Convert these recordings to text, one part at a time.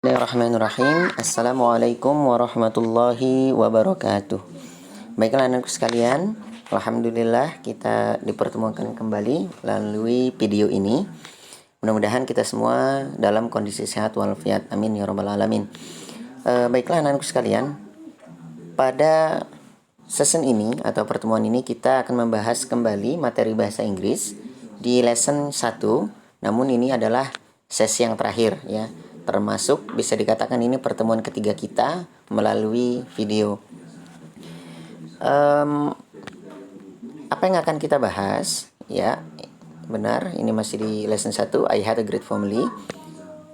Bismillahirrahmanirrahim. Assalamualaikum warahmatullahi wabarakatuh. Baiklah anakku sekalian, alhamdulillah kita dipertemukan kembali melalui video ini. Mudah-mudahan kita semua dalam kondisi sehat walafiat. Amin ya rabbal alamin. Baiklah anakku sekalian, pada session ini atau pertemuan ini kita akan membahas kembali materi bahasa Inggris di lesson 1. Namun ini adalah sesi yang terakhir ya. Termasuk bisa dikatakan ini pertemuan ketiga kita melalui video. Apa yang akan kita bahas? Ya, benar, ini masih di lesson 1. I had a great family.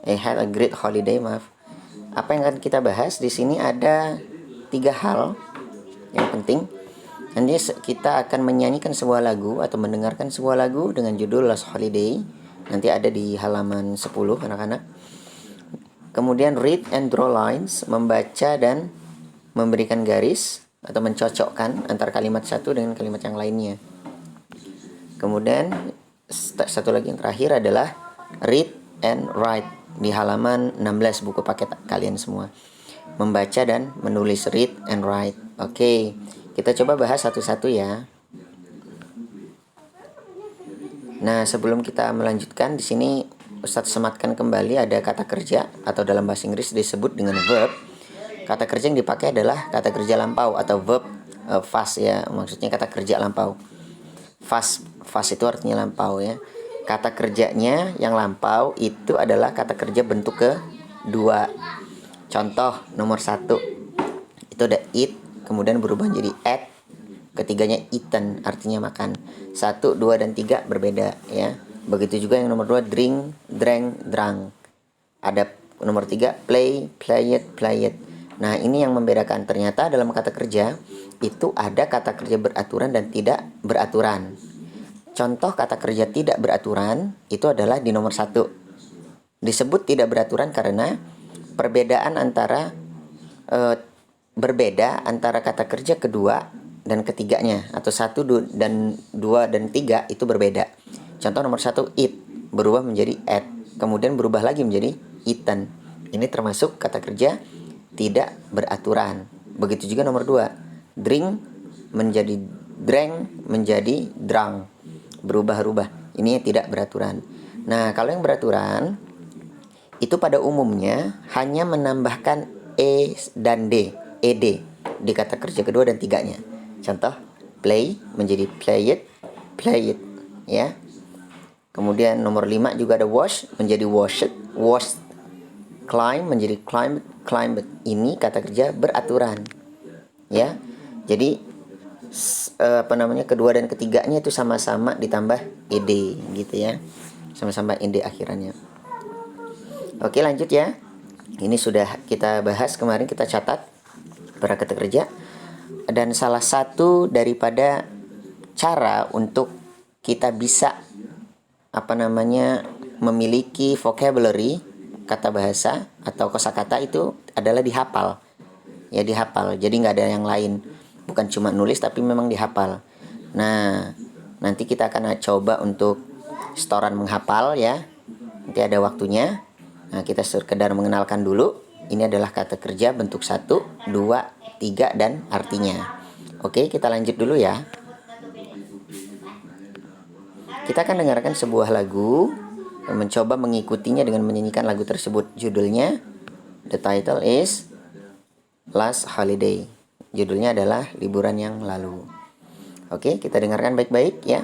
I had a great holiday, maaf. Apa yang akan kita bahas? Di sini ada 3 hal yang penting. Nanti kita akan menyanyikan sebuah lagu atau mendengarkan sebuah lagu dengan judul Last Holiday. Nanti ada di halaman 10 anak-anak. Kemudian read and draw lines, membaca dan memberikan garis atau mencocokkan antara kalimat satu dengan kalimat yang lainnya. Kemudian satu lagi yang terakhir adalah read and write di halaman 16 buku paket kalian semua. Membaca dan menulis, read and write. Oke, kita coba bahas satu-satu ya. Nah, sebelum kita melanjutkan di sini Ustadz sematkan kembali ada kata kerja atau dalam bahasa Inggris disebut dengan verb. Kata kerja yang dipakai adalah kata kerja lampau atau verb fast ya, maksudnya kata kerja lampau. Fast itu artinya lampau ya. Kata kerjanya yang lampau itu adalah kata kerja bentuk kedua. Contoh nomor 1 itu ada eat, kemudian berubah menjadi ate. Ketiganya eaten, artinya makan. 1, 2, dan 3 berbeda ya. Begitu juga yang nomor 2 drink, drank, drunk. Ada nomor 3 play, played, played. Nah, ini yang membedakan. Ternyata dalam kata kerja itu ada kata kerja beraturan dan tidak beraturan. Contoh kata kerja tidak beraturan itu adalah di nomor 1. Disebut tidak beraturan karena perbedaan antara berbeda antara kata kerja kedua dan ketiganya, atau 1 dan 2 dan 3 itu berbeda. Contoh nomor 1 eat berubah menjadi ate, kemudian berubah lagi menjadi eaten. Ini termasuk kata kerja tidak beraturan. Begitu juga nomor 2 drink menjadi drank menjadi drunk, berubah-ubah. Ini tidak beraturan. Nah, kalau yang beraturan itu pada umumnya hanya menambahkan e dan d, ed di kata kerja kedua dan tiganya. Contoh play menjadi played, played ya. Kemudian nomor 5 juga ada wash menjadi washed, washed. Climb menjadi climbed, climbed. Ini kata kerja beraturan. Ya. Jadi kedua dan ketiganya itu sama-sama ditambah ed gitu ya. Sama-sama ed akhirannya. Oke, lanjut ya. Ini sudah kita bahas kemarin, kita catat para kata kerja. Dan salah satu daripada cara untuk kita bisa memiliki vocabulary, kata bahasa atau kosakata itu adalah dihafal. Ya, dihafal. Jadi nggak ada yang lain. Bukan cuma nulis tapi memang dihafal. Nah, nanti kita akan coba untuk setoran menghafal ya. Nanti ada waktunya. Nah, kita sekedar mengenalkan dulu. Ini adalah kata kerja bentuk 1, 2, 3 dan artinya. Oke, kita lanjut dulu ya. Kita akan dengarkan sebuah lagu dan mencoba mengikutinya dengan menyanyikan lagu tersebut. Judulnya, the title is Last Holiday. Judulnya adalah liburan yang lalu. Oke, kita dengarkan baik-baik ya.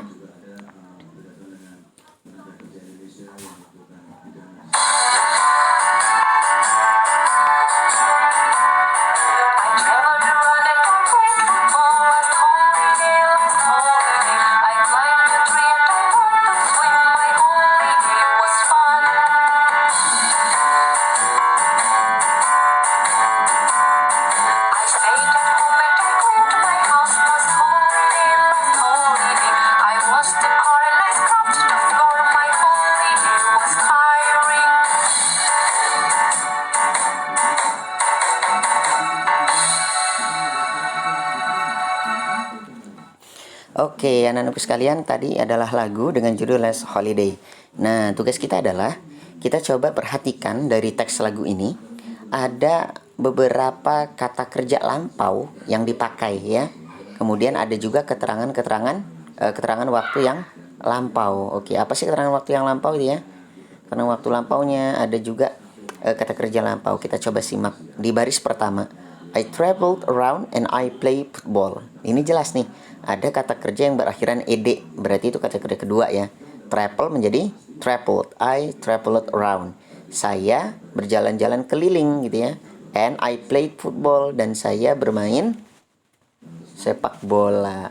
Oke, anak-anakku sekalian, tadi adalah lagu dengan judul Last Holiday. Nah, tugas kita adalah kita coba perhatikan dari teks lagu ini. ada beberapa kata kerja lampau yang dipakai ya. Kemudian ada juga keterangan waktu yang lampau. Oke, apa sih keterangan waktu yang lampau itu ya? Karena waktu lampaunya ada juga kata kerja lampau. Kita coba simak di baris pertama. I traveled around and I play football. Ini jelas nih, ada kata kerja yang berakhiran ed. Berarti itu kata kerja kedua ya. Travel menjadi traveled. I traveled around. Saya berjalan-jalan keliling gitu ya. And I played football, dan saya bermain sepak bola.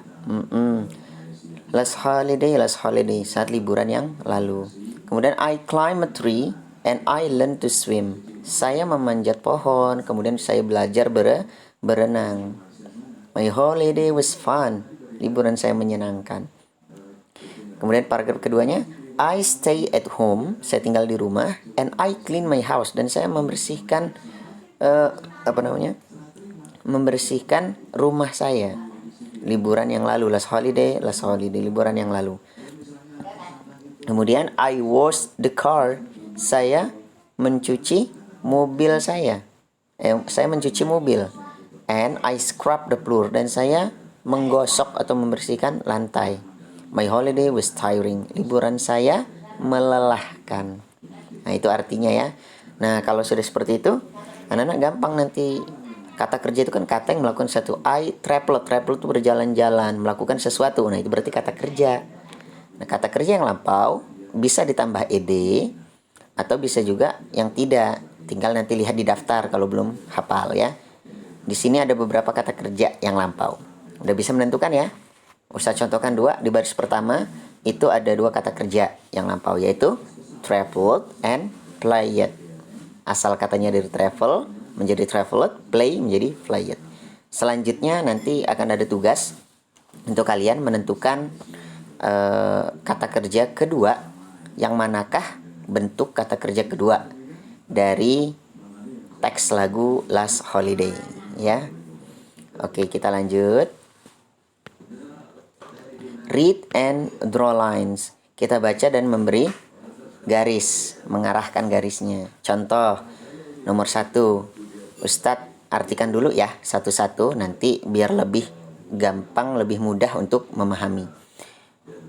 Last holiday, saat liburan yang lalu. Kemudian I climb a tree and I learn to swim. Saya memanjat pohon, kemudian saya belajar berenang. My holiday was fun. Liburan saya menyenangkan. Kemudian paragraf keduanya, I stay at home. Saya tinggal di rumah. And I clean my house. Dan saya membersihkan membersihkan rumah saya. Liburan yang lalu, last holiday, liburan yang lalu. Kemudian I washed the car. Saya mencuci mobil saya. Saya mencuci mobil. And I scrub the floor. Dan saya menggosok atau membersihkan lantai. My holiday was tiring. Liburan saya melelahkan. Nah, itu artinya ya. Nah, kalau sudah seperti itu, anak-anak gampang nanti. Kata kerja itu kan kata yang melakukan sesuatu. I travel itu berjalan-jalan, melakukan sesuatu. Nah, itu berarti kata kerja. Nah, kata kerja yang lampau bisa ditambah ed atau bisa juga yang tidak. Tinggal nanti lihat di daftar kalau belum hafal ya. Di sini ada beberapa kata kerja yang lampau. Udah bisa menentukan ya? Ustaz contohkan dua. Di baris pertama itu ada dua kata kerja yang lampau, yaitu traveled and played. Asal katanya dari travel menjadi traveled, play menjadi played. Selanjutnya nanti akan ada tugas untuk kalian menentukan kata kerja kedua, yang manakah bentuk kata kerja kedua dari teks lagu Last Holiday ya. Oke, kita lanjut. Read and draw lines. Kita baca dan memberi garis, mengarahkan garisnya. Contoh nomor 1, Ustadz artikan dulu ya satu-satu, nanti biar lebih gampang, lebih mudah untuk memahami.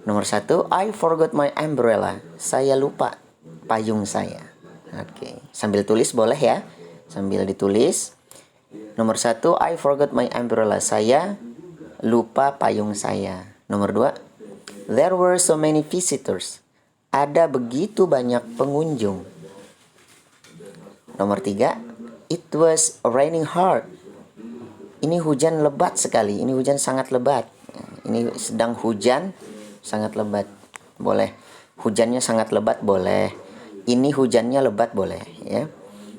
Nomor 1, I forgot my umbrella. Saya lupa payung saya. Oke, sambil tulis boleh ya, sambil ditulis. Nomor 1, I forgot my umbrella. Saya lupa payung saya. Nomor 2, there were so many visitors. Ada begitu banyak pengunjung. Nomor 3, it was raining hard. Ini hujan lebat sekali. Ini hujan sangat lebat. Ini sedang hujan sangat lebat. Boleh. Hujannya sangat lebat boleh. Ini hujannya lebat boleh ya.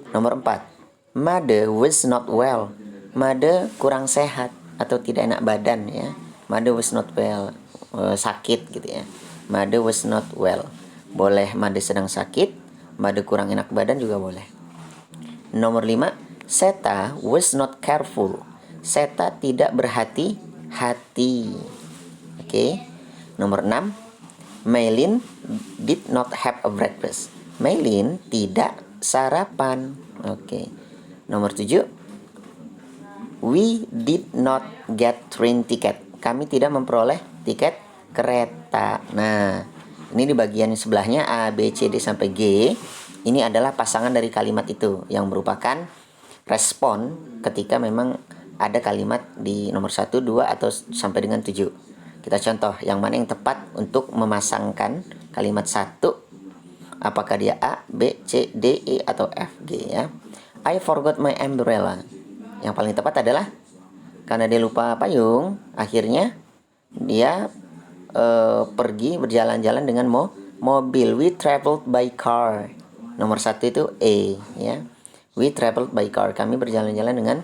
Nomor 4, Mother was not well. Mother kurang sehat atau tidak enak badan ya. Mother was not well. Sakit gitu ya. Mother was not well. Boleh mother sedang sakit, mother kurang enak badan juga boleh. Nomor 5, Seta was not careful. Seta tidak berhati-hati. Oke. Nomor 6, Maylin did not have a breakfast. Maylin tidak sarapan. Oke. Nomor 7, we did not get train ticket. Kami tidak memperoleh tiket kereta. Nah, ini di bagian sebelahnya A, B, C, D sampai G. Ini adalah pasangan dari kalimat itu yang merupakan respon ketika memang ada kalimat di nomor 1, 2, atau sampai dengan 7. Kita contoh yang mana yang tepat untuk memasangkan kalimat 1. Apakah dia A, B, C, D, E, atau F, G ya. I forgot my umbrella. Yang paling tepat adalah karena dia lupa payung, akhirnya dia pergi berjalan-jalan dengan mobil. We traveled by car. Nomor 1 itu E ya. We traveled by car. Kami berjalan-jalan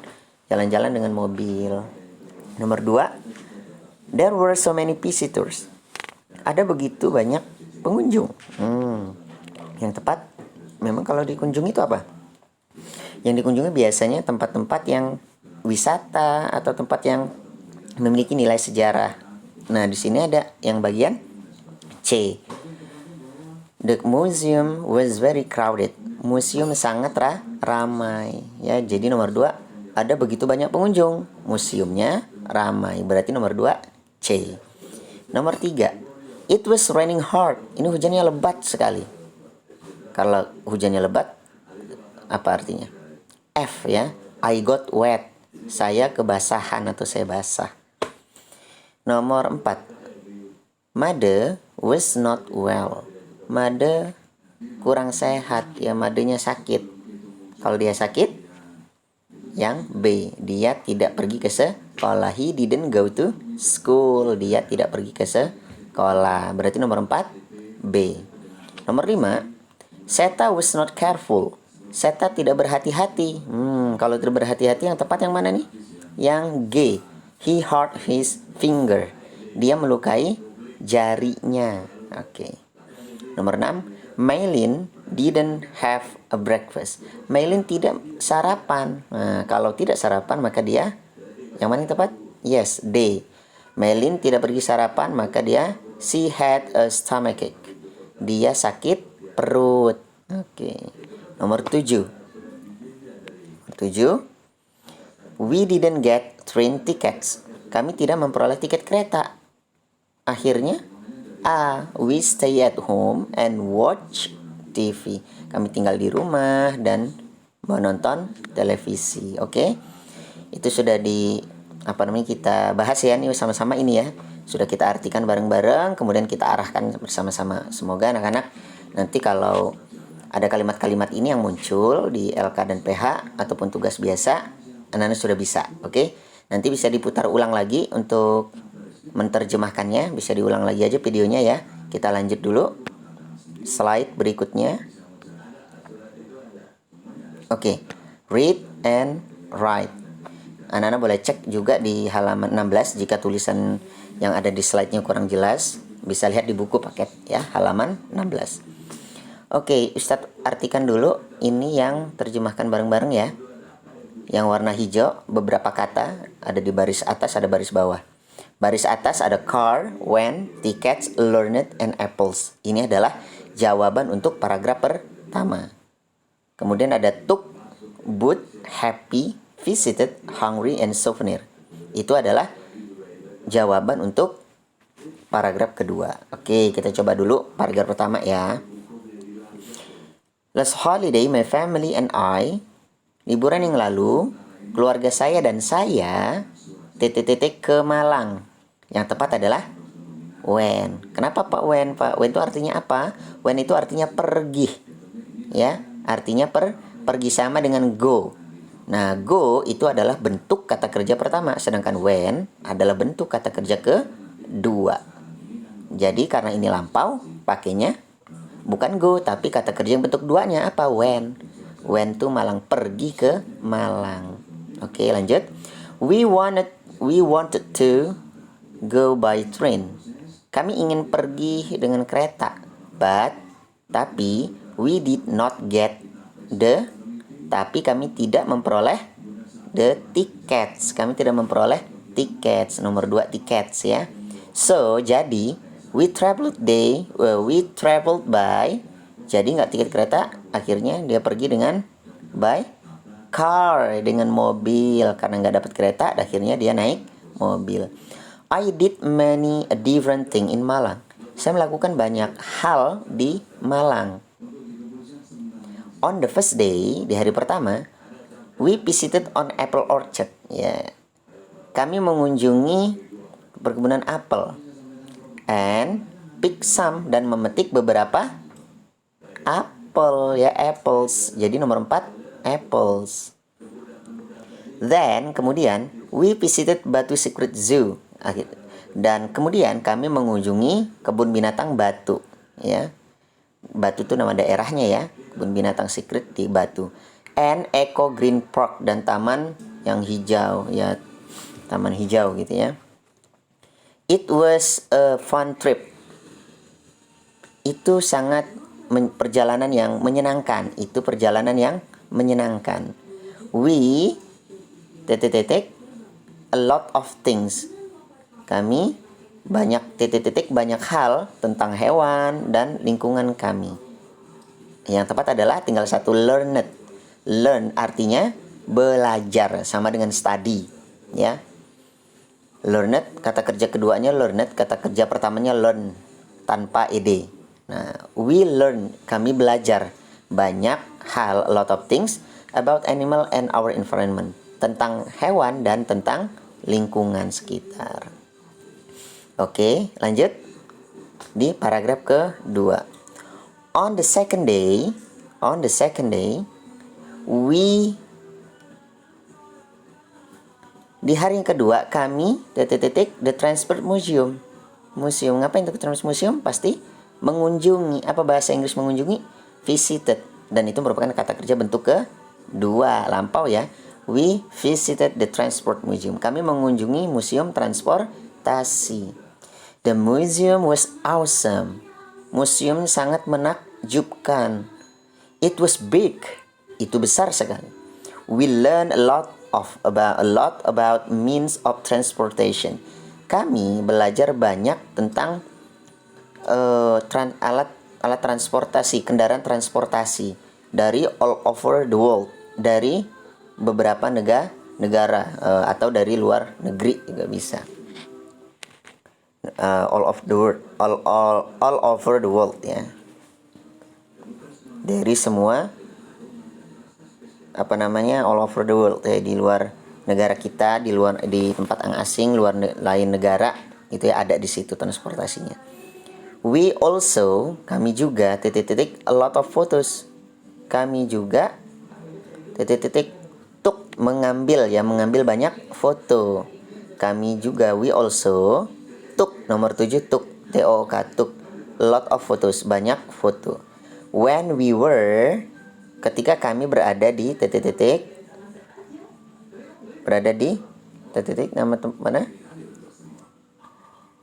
dengan mobil. Nomor 2, there were so many visitors. Ada begitu banyak pengunjung. Yang tepat memang kalau dikunjungi itu apa? Yang dikunjungi biasanya tempat-tempat yang wisata atau tempat yang memiliki nilai sejarah. Nah, di sini ada yang bagian C. The museum was very crowded. Museum sangat ramai. Ya, jadi nomor 2, ada begitu banyak pengunjung. Museumnya ramai. Berarti nomor 2 C. Nomor 3, it was raining hard. Ini hujannya lebat sekali. Kalau hujannya lebat, apa artinya? F ya. I got wet. Saya kebasahan atau saya basah. Nomor 4, Mother was not well. Mother kurang sehat. Ya, mothernya sakit. Kalau dia sakit, yang B, dia tidak pergi ke sekolah. He didn't go to school. Dia tidak pergi ke sekolah. Berarti nomor 4 B. Nomor 5, Seta was not careful. Seta tidak berhati-hati. Kalau tidak berhati-hati yang tepat yang mana nih? Yang G. He hurt his finger. Dia melukai jarinya. Oke. Nomor 6, Maylin didn't have a breakfast. Maylin tidak sarapan. Nah, kalau tidak sarapan maka dia yang mana yang tepat? Yes, D. Maylin tidak pergi sarapan maka dia she had a stomachache. Dia sakit perut. Oke. Nomor 7. We didn't get train tickets. Kami tidak memperoleh tiket kereta. Akhirnya A. We stay at home and watch TV. Kami tinggal di rumah dan menonton televisi. Oke. Itu sudah kita bahas ya nih sama-sama ini ya. Sudah kita artikan bareng-bareng, kemudian kita arahkan bersama-sama. Semoga anak-anak nanti kalau ada kalimat-kalimat ini yang muncul di LK dan PH ataupun tugas biasa, anak-anak sudah bisa. Oke. Nanti bisa diputar ulang lagi untuk menerjemahkannya. Bisa diulang lagi aja videonya ya. Kita lanjut dulu slide berikutnya. Oke. Read and write. Anak-anak boleh cek juga di halaman 16 jika tulisan yang ada di slide-nya kurang jelas. Bisa lihat di buku paket ya, halaman 16. Oke, Ustadz artikan dulu ini yang terjemahkan bareng-bareng ya. Yang warna hijau, beberapa kata ada di baris atas, ada baris bawah. Baris atas ada car, when, tickets, learned, and apples. Ini adalah jawaban untuk paragraf pertama. Kemudian ada took, boot, happy, visited, hungry, and souvenir. Itu adalah jawaban untuk paragraf kedua. Oke, kita coba dulu paragraf pertama ya. Last holiday, my family and I, liburan yang lalu, keluarga saya dan saya, ke Malang. Yang tepat adalah when. Kenapa Pak when? Pak when itu artinya apa? When itu artinya pergi. Ya, artinya pergi sama dengan go. Nah, go itu adalah bentuk kata kerja pertama, sedangkan when adalah bentuk kata kerja kedua. Jadi karena ini lampau, pakainya bukan go, tapi kata kerja yang bentuk duanya apa? When. When tuh Malang, pergi ke Malang. Oke, lanjut. We wanted to go by train. Kami ingin pergi dengan kereta. Tapi we did not get tapi kami tidak memperoleh the tickets. Kami tidak memperoleh tickets. Nomor 2 tickets ya. So, jadi we traveled by. Jadi nggak tiket kereta, akhirnya dia pergi dengan by car, dengan mobil. Karena nggak dapat kereta, akhirnya dia naik mobil. I did many different thing in Malang. Saya melakukan banyak hal di Malang. On the first day, di hari pertama, we visited on apple orchard. Ya, kami mengunjungi perkebunan apel. And pick some, dan memetik beberapa apel ya, apples. Jadi nomor 4 apples. Then kemudian we visited Batu Secret Zoo. Dan kemudian kami mengunjungi kebun binatang Batu ya. Batu itu nama daerahnya ya, kebun binatang secret di Batu. And Eco Green Park, dan taman yang hijau ya, taman hijau gitu ya. It was a fun trip. Itu sangat perjalanan yang menyenangkan. Itu perjalanan yang menyenangkan. We a lot of things. Kami banyak hal tentang hewan dan lingkungan kami. Yang tepat adalah tinggal satu, learned. Learn artinya belajar, sama dengan study, ya. Learned, kata kerja keduanya learned, kata kerja pertamanya learn tanpa ed. Nah, we learn, kami belajar banyak hal, a lot of things about animal and our environment, tentang hewan dan tentang lingkungan sekitar. Oke, lanjut di paragraf kedua. On the second day, we, di hari yang kedua kami the transport museum. Ngapain itu transport museum? Pasti mengunjungi. Apa bahasa Inggris mengunjungi? Visited. Dan itu merupakan kata kerja bentuk kedua, lampau ya. We visited the transport museum. Kami mengunjungi museum transportasi. The museum was awesome. Museum sangat menakjubkan. It was big. Itu besar sekali. We learned a lot about means of transportation. Kami belajar banyak tentang alat transportasi, kendaraan transportasi dari all over the world, dari beberapa negara atau dari luar negeri juga bisa. All over the world ya. Dari semua all over the world ya, di luar negara kita, di tempat asing, lain negara, itu ya ada di situ transportasinya. We also, kami juga a lot of photos. Kami juga mengambil banyak foto. Kami juga, we also took, nomor 7 took, took, a lot of photos, banyak foto. When we were, ketika kami berada di nama mana?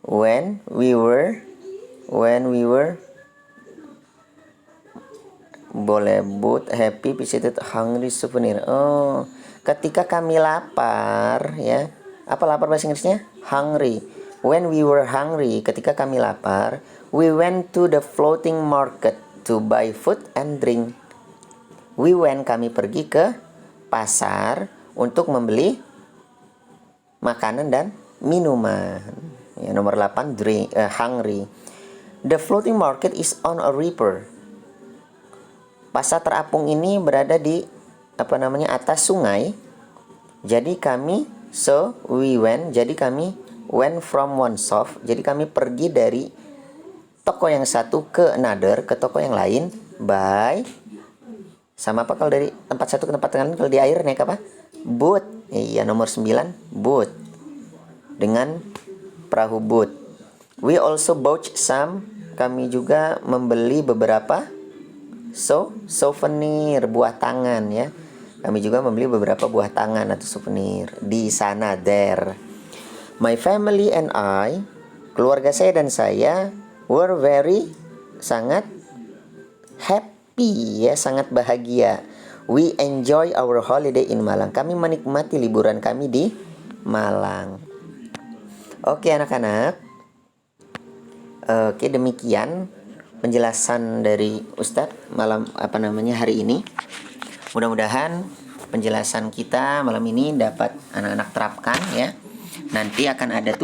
When we were boleh but happy visited hungry souvenir. Oh, ketika kami lapar ya. Apa lapar bahasa Inggrisnya? Hungry. When we were hungry, ketika kami lapar, we went to the floating market to buy food and drink. We went, kami pergi ke pasar untuk membeli makanan dan minuman. Ya, nomor 8 hungry. The floating market is on a river. Pasar terapung ini berada di atas sungai. Jadi kami went from one shop. Jadi kami pergi dari toko yang satu ke another, ke toko yang lain, by sama apa kalau dari tempat satu ke tempat lain, kalau di air naik apa? Boat. Iya, nomor 9 boat. Dengan perahu boat. We also bought some, kami juga membeli beberapa souvenir, buah tangan ya. Kami juga membeli beberapa buah tangan atau souvenir di sana, there. My family and I, keluarga saya dan saya, were sangat happy ya, sangat bahagia. We enjoy our holiday in Malang. Kami menikmati liburan kami di Malang. Oke anak-anak. Oke, demikian penjelasan dari Ustadz hari ini. Mudah-mudahan penjelasan kita malam ini dapat anak-anak terapkan ya. Nanti akan ada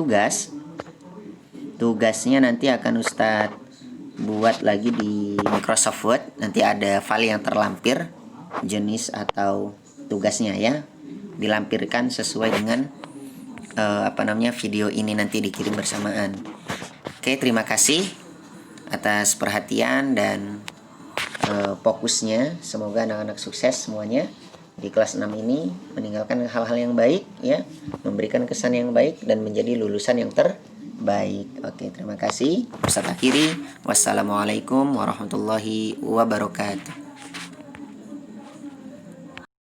tugasnya nanti akan Ustadz buat lagi di Microsoft Word. Nanti ada file yang terlampir, jenis atau tugasnya ya, dilampirkan sesuai dengan video ini, nanti dikirim bersamaan. Oke, terima kasih atas perhatian dan fokusnya. Semoga anak-anak sukses semuanya di kelas 6 ini, meninggalkan hal-hal yang baik ya, memberikan kesan yang baik dan menjadi lulusan yang terbaik. Oke, terima kasih. Ustadz akhiri. Wassalamualaikum warahmatullahi wabarakatuh.